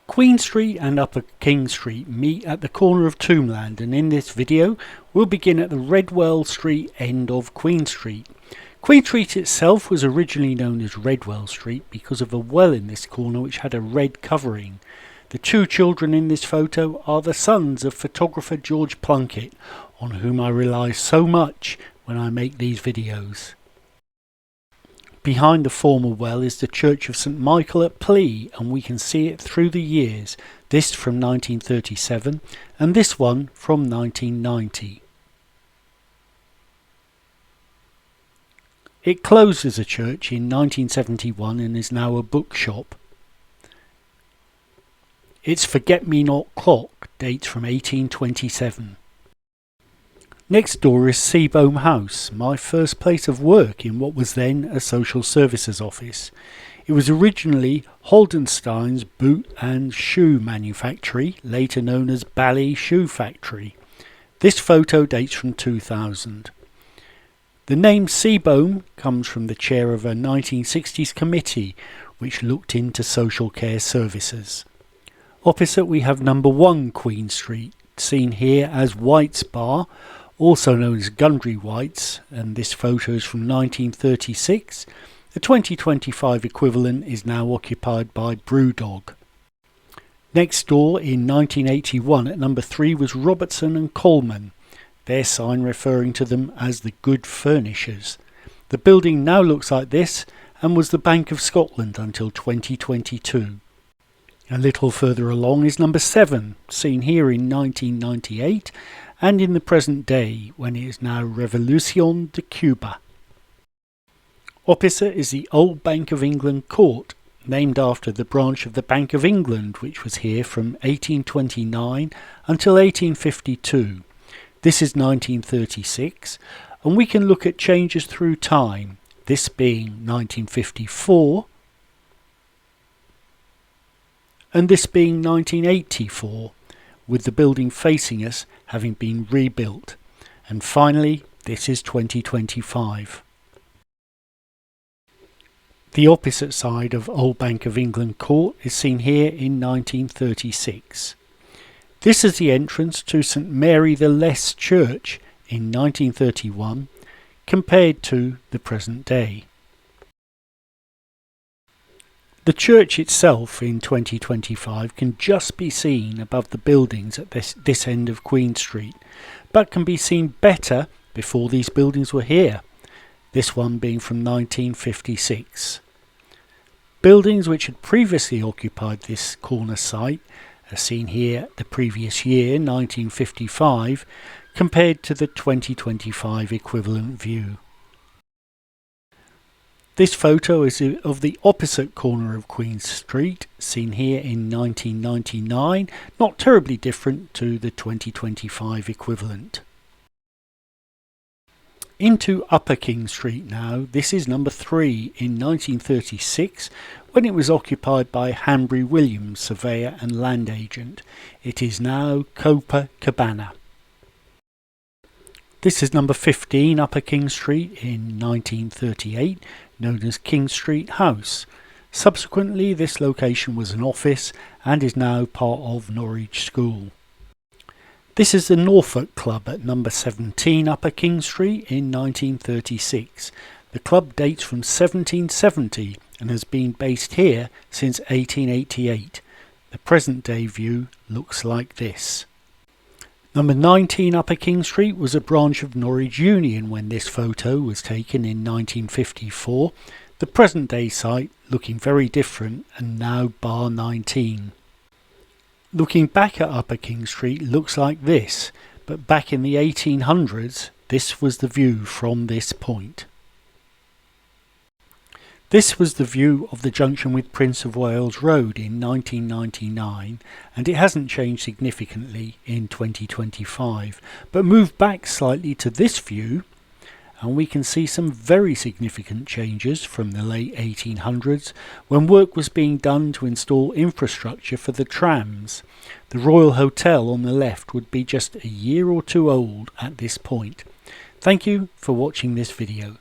Queen Street and Upper King Street meet at the corner of Tombland, and in this video we'll begin at the Redwell Street end of Queen Street. Queen Street itself was originally known as Redwell Street because of a well in this corner which had a red covering. The two children in this photo are the sons of photographer George Plunkett, on whom I rely so much when I make these videos. Behind the former well is the Church of St Michael at Plea, and we can see it through the years, this from 1937 and this one from 1990. It closed as a church in 1971 and is now a bookshop. Its forget-me-not clock dates from 1827. Next door is Seabohm House, my first place of work in what was then a social services office. It was originally Holdenstein's boot and shoe manufactory, later known as Bally Shoe Factory. This photo dates from 2000. The name Seabohm comes from the chair of a 1960s committee which looked into social care services. Opposite we have number 1 Queen Street, seen here as White's Bar, also known as Gundry White's, and this photo is from 1936. The 2025 equivalent is now occupied by Brewdog. Next door in 1981 at number 3 was Robertson and Coleman, their sign referring to them as the Good Furnishers. The building now looks like this and was the Bank of Scotland until 2022. A little further along is number 7, seen here in 1998 and in the present day when it is now Revolution de Cuba. Opposite is the Old Bank of England Court, named after the branch of the Bank of England which was here from 1829 until 1852. This is 1936, and we can look at changes through time, this being 1954 and this being 1984, with the building facing us having been rebuilt. And finally, this is 2025. The opposite side of Old Bank of England Court is seen here in 1936. This is the entrance to St Mary the Less Church in 1931 compared to the present day. The church itself in 2025 can just be seen above the buildings at this end of Queen Street, but can be seen better before these buildings were here, this one being from 1956. Buildings which had previously occupied this corner site are seen here the previous year, 1955, compared to the 2025 equivalent view. This photo is of the opposite corner of Queen Street, seen here in 1999, not terribly different to the 2025 equivalent. Into Upper King Street now. This is number 3 in 1936 when it was occupied by Hanbury Williams, surveyor and land agent. It is now Copa Cabana. This is number 15 Upper King Street in 1938, known as King Street House. Subsequently, this location was an office and is now part of Norwich School. This is the Norfolk Club at number 17 Upper King Street in 1936. The club dates from 1770 and has been based here since 1888. The present day view looks like this. Number 19 Upper King Street was a branch of Norwich Union when this photo was taken in 1954. The present day site looking very different and now bar 19. Looking back at Upper King Street looks like this, but back in the 1800s this was the view from this point. This was the view of the junction with Prince of Wales Road in 1999, and it hasn't changed significantly in 2025, but moved back slightly to this view, and we can see some very significant changes from the late 1800s when work was being done to install infrastructure for the trams. The Royal Hotel on the left would be just a year or two old at this point. Thank you for watching this video.